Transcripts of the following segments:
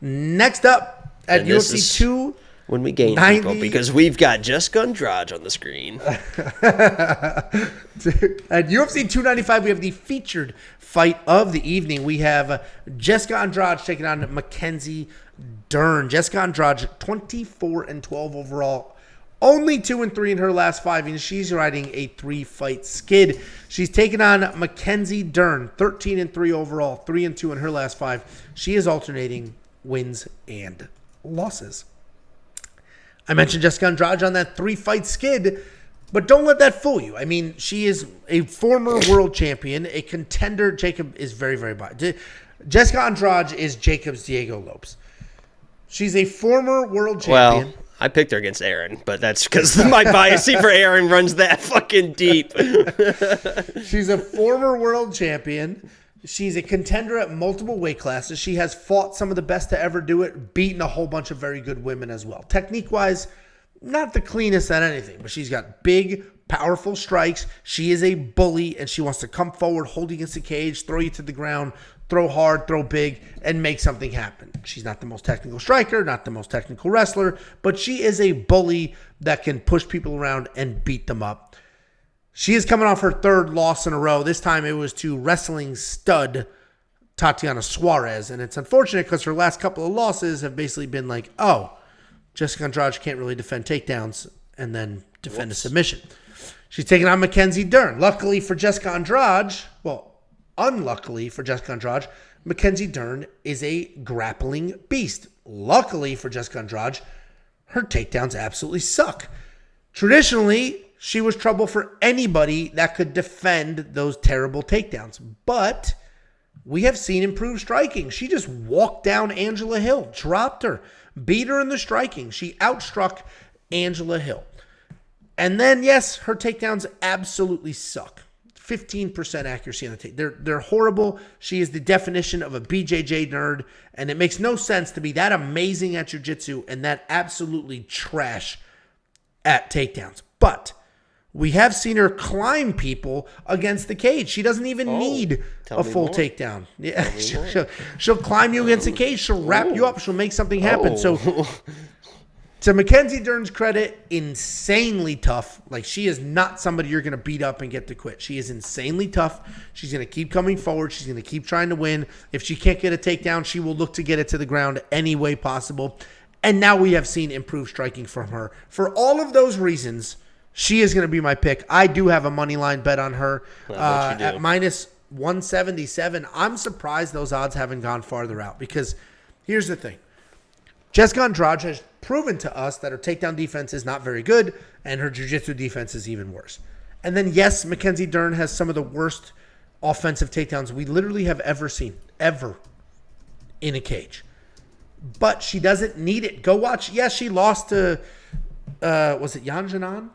Next up at UFC 2. When we gain people, because we've got Jessica Andrade on the screen. At UFC 295, we have the featured fight of the evening. We have Jessica Andrade taking on Mackenzie Dern. Jessica Andrade, 24-12 overall. Only 2-3 in her last 5, and she's riding a 3-fight skid. She's taking on Mackenzie Dern, 13-3 overall, 3-2 in her last 5. She is alternating wins and losses. I mentioned Jessica Andrade on that 3-fight skid, but don't let that fool you. I mean, she is a former world champion, a contender. Jacob is very, very biased. Jessica Andrade is Jacob's Diego Lopes. She's a former world champion. Well, I picked her against Aaron, but that's because my bias for Aaron runs that fucking deep. She's a former world champion. She's a contender at multiple weight classes. She has fought some of the best to ever do it, beaten a whole bunch of very good women as well. Technique-wise, not the cleanest at anything, but she's got big, powerful strikes. She is a bully, and she wants to come forward, hold you against the cage, throw you to the ground, throw hard, throw big, and make something happen. She's not the most technical striker, not the most technical wrestler, but she is a bully that can push people around and beat them up. She is coming off her 3rd loss in a row. This time it was to wrestling stud Tatiana Suarez. And it's unfortunate because her last couple of losses have basically been like, oh, Jessica Andrade can't really defend takedowns and then defend a submission. She's taking on Mackenzie Dern. Luckily for Jessica Andrade, well, unluckily for Jessica Andrade, Mackenzie Dern is a grappling beast. Luckily for Jessica Andrade, her takedowns absolutely suck. Traditionally, she was trouble for anybody that could defend those terrible takedowns. But we have seen improved striking. She just walked down Angela Hill, dropped her, beat her in the striking. She outstruck Angela Hill. And then, yes, her takedowns absolutely suck. 15% accuracy on the take. They're horrible. She is the definition of a BJJ nerd, and it makes no sense to be that amazing at jiu-jitsu and that absolutely trash at takedowns. But we have seen her climb people against the cage. She doesn't even need a full takedown. Yeah, she'll climb you against the cage. She'll wrap you up. She'll make something happen. So, to Mackenzie Dern's credit, insanely tough. Like, she is not somebody you're going to beat up and get to quit. She is insanely tough. She's going to keep coming forward. She's going to keep trying to win. If she can't get a takedown, she will look to get it to the ground any way possible. And now we have seen improved striking from her. For all of those reasons, she is going to be my pick. I do have a money line bet on her at minus 177. I'm surprised those odds haven't gone farther out because here's the thing. Jessica Andrade has proven to us that her takedown defense is not very good and her jiu-jitsu defense is even worse. And then, yes, Mackenzie Dern has some of the worst offensive takedowns we literally have ever seen, ever, in a cage. But she doesn't need it. Go watch. Yes, she lost to, was it Yan Janan?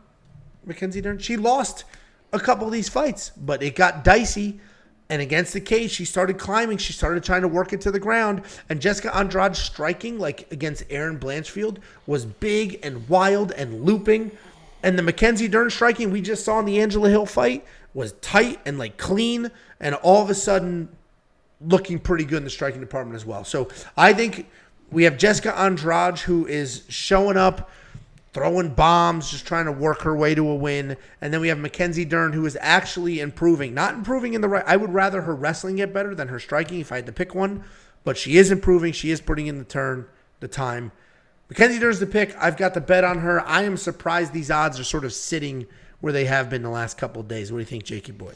Mackenzie Dern? She lost a couple of these fights, but it got dicey. And against the cage, she started climbing. She started trying to work it to the ground. And Jessica Andrade striking, like against Erin Blanchfield, was big and wild and looping. And the Mackenzie Dern striking we just saw in the Angela Hill fight was tight and like clean. And all of a sudden, looking pretty good in the striking department as well. So I think we have Jessica Andrade who is showing up, throwing bombs, just trying to work her way to a win. And then we have Mackenzie Dern, who is actually improving. Not improving in the right. I would rather her wrestling get better than her striking if I had to pick one. But she is improving. She is putting in the time. Mackenzie Dern's the pick. I've got the bet on her. I am surprised these odds are sort of sitting where they have been the last couple of days. What do you think, Jakey boy?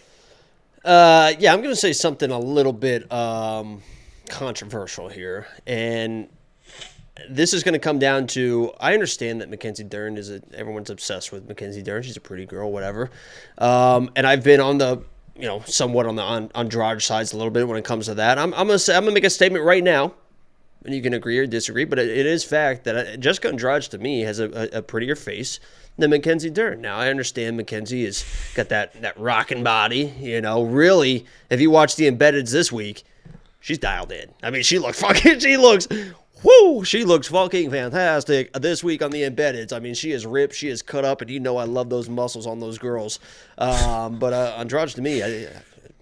Yeah, I'm going to say something a little bit controversial here. And this is going to come down to, I understand that Mackenzie Dern everyone's obsessed with Mackenzie Dern. She's a pretty girl, whatever. And I've been on the, somewhat on the Andrade sides a little bit when it comes to that. I'm going to make a statement right now, and you can agree or disagree, but it is fact that Jessica Andrade to me has a prettier face than Mackenzie Dern. Now, I understand Mackenzie has got that rocking body, really, if you watch the Embeddeds this week, she's dialed in. I mean, she looks fucking fantastic this week on the Embeddeds. I mean, she is ripped, she is cut up, and I love those muscles on those girls. But Andrade to me,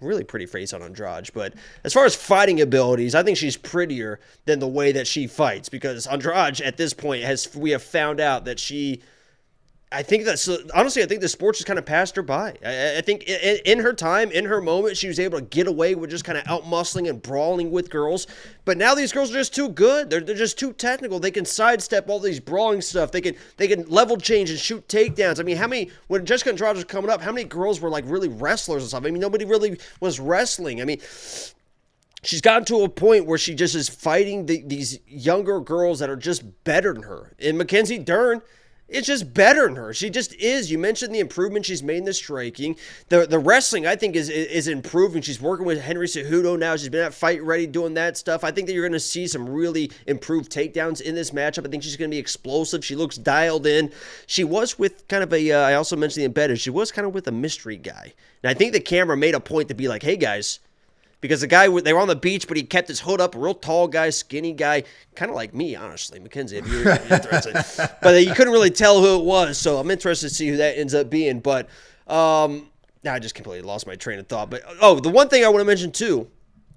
really pretty face on Andrade. But as far as fighting abilities, I think she's prettier than the way that she fights, because Andrade at this point we have found out that I think the sports just kind of passed her by. I think in her time, in her moment, she was able to get away with just kind of out-muscling and brawling with girls. But now these girls are just too good. They're just too technical. They can sidestep all these brawling stuff. They can level change and shoot takedowns. I mean, when Jessica Andrade was coming up, how many girls were like really wrestlers and stuff? I mean, nobody really was wrestling. I mean, she's gotten to a point where she just is fighting these younger girls that are just better than her. And Mackenzie Dern, it's just better than her. She just is. You mentioned the improvement she's made in the striking. The wrestling, I think, is improving. She's working with Henry Cejudo now. She's been at Fight Ready doing that stuff. I think that you're going to see some really improved takedowns in this matchup. I think she's going to be explosive. She looks dialed in. She was with kind of I also mentioned the embedded, she was kind of with a mystery guy. And I think the camera made a point to be like, hey, guys, because the guy, they were on the beach, but he kept his hood up, a real tall guy, skinny guy, kind of like me, honestly, Mackenzie, if you're interested. But you couldn't really tell who it was, so I'm interested to see who that ends up being. But now I just completely lost my train of thought. But, the one thing I want to mention, too,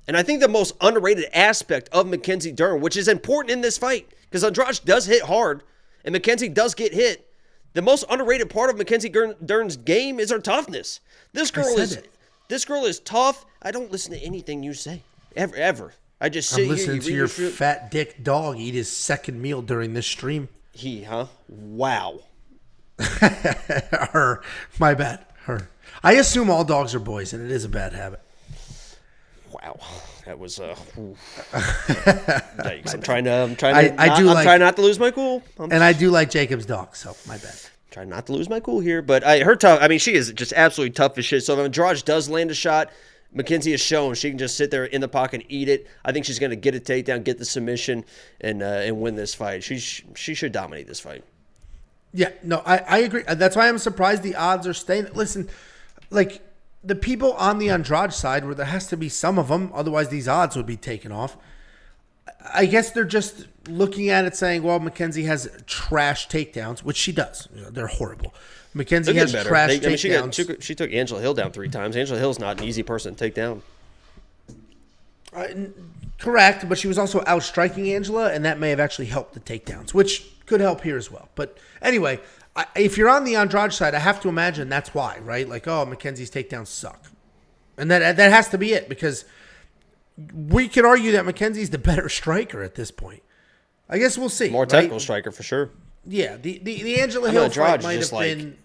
and I think the most underrated aspect of Mackenzie Dern, which is important in this fight, because Andrade does hit hard, and Mackenzie does get hit. The most underrated part of Mackenzie Dern's game is her toughness. This girl is tough. I don't listen to anything you say, ever. I just sit I'm listening here. to your fat dick dog eat his second meal during this stream. Wow. Her. My bad. Her. I assume all dogs are boys, and it is a bad habit. Wow. That was yikes. I'm trying not to lose my cool. I do like Jacob's dog, so my bad. Trying not to lose my cool here, but her tough. I mean, she is just absolutely tough as shit. So if Andrade does land a shot, Mackenzie has shown she can just sit there in the pocket and eat it. I think she's going to get a takedown, get the submission, and win this fight. She should dominate this fight. Yeah, no, I agree. That's why I'm surprised the odds are staying. Listen, like the people on the Andrade side, where there has to be some of them, otherwise these odds would be taken off. I guess they're just looking at it saying, well, Mackenzie has trash takedowns, which she does. They're horrible. Mackenzie has trash takedowns. She took Angela Hill down 3 times. Angela Hill's not an easy person to take down. Correct, but she was out outstriking Angela, and that may have actually helped the takedowns, which could help here as well. But anyway, if you're on the Andrade side, I have to imagine that's why, right? Like, oh, Mackenzie's takedowns suck. And that has to be it, because we could argue that Mackenzie's the better striker at this point. I guess we'll see. More technical striker for sure. Yeah, the Angela Hill fight might have been.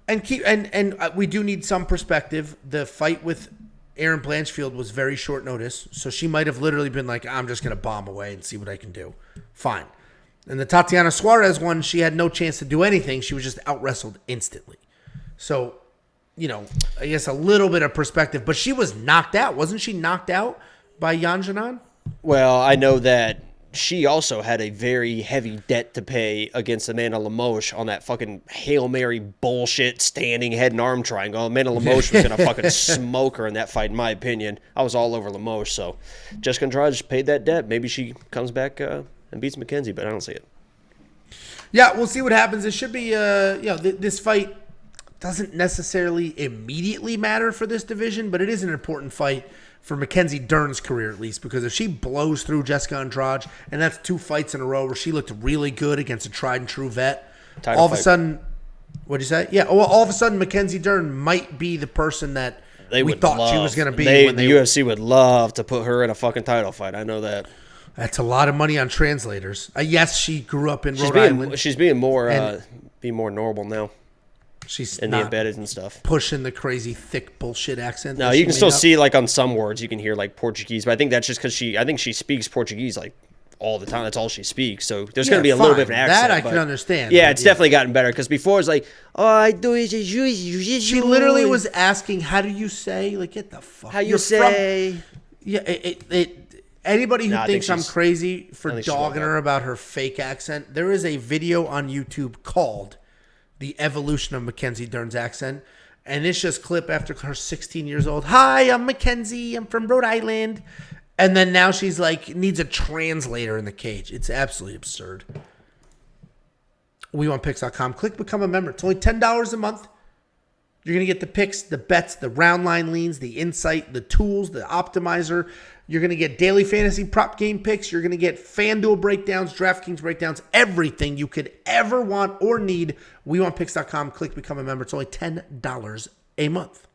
And we do need some perspective. The fight with Erin Blanchfield was very short notice, so she might have literally been like, I'm just going to bomb away and see what I can do. Fine. And the Tatiana Suarez one, she had no chance to do anything. She was just out-wrestled instantly. So, I guess a little bit of perspective. But she was knocked out. Wasn't she knocked out by Janjanan? Well, I know that she also had a very heavy debt to pay against Amanda Lemos on that fucking Hail Mary bullshit standing head and arm triangle. Amanda Lemos was going to fucking smoke her in that fight, in my opinion. I was all over Lemos, so Jessica Andrade paid that debt. Maybe she comes back and beats Mackenzie, but I don't see it. Yeah, we'll see what happens. It should be, this fight doesn't necessarily immediately matter for this division, but it is an important fight for Mackenzie Dern's career, at least, because if she blows through Jessica Andrade, and that's 2 fights in a row where she looked really good against a tried and true vet, all of a sudden, what'd you say? Yeah, well, all of a sudden, Mackenzie Dern might be the person that we thought she was going to be. The UFC would love to put her in a fucking title fight. I know that. That's a lot of money on translators. Yes, she grew up in Rhode Island. She's being more normal now. She's in the embedded and stuff, pushing the crazy thick bullshit accent. No, you can still see like on some words you can hear like Portuguese, but I think that's just because she speaks Portuguese like all the time. That's all she speaks. So there's going to be a little bit of an accent. That I can understand. Yeah, it's definitely gotten better, because before it's like, oh, I do it. She literally was asking, "How do you say?" Like, get the fuck. How you say? Yeah, anybody who thinks I'm crazy for dogging her about her fake accent, there is a video on YouTube called "The Evolution of Mackenzie Dern's Accent," and it's just clip after her 16 years old. Hi, I'm Mackenzie. I'm from Rhode Island. And then now she's like, needs a translator in the cage. It's absolutely absurd. WeWantPicks.com. Click become a member. It's only $10 a month. You're going to get the picks, the bets, the round line leans, the insight, the tools, the optimizer. You're going to get daily fantasy prop game picks. You're going to get FanDuel breakdowns, DraftKings breakdowns, everything you could ever want or need. WeWantPicks.com. Click become a member. It's only $10 a month.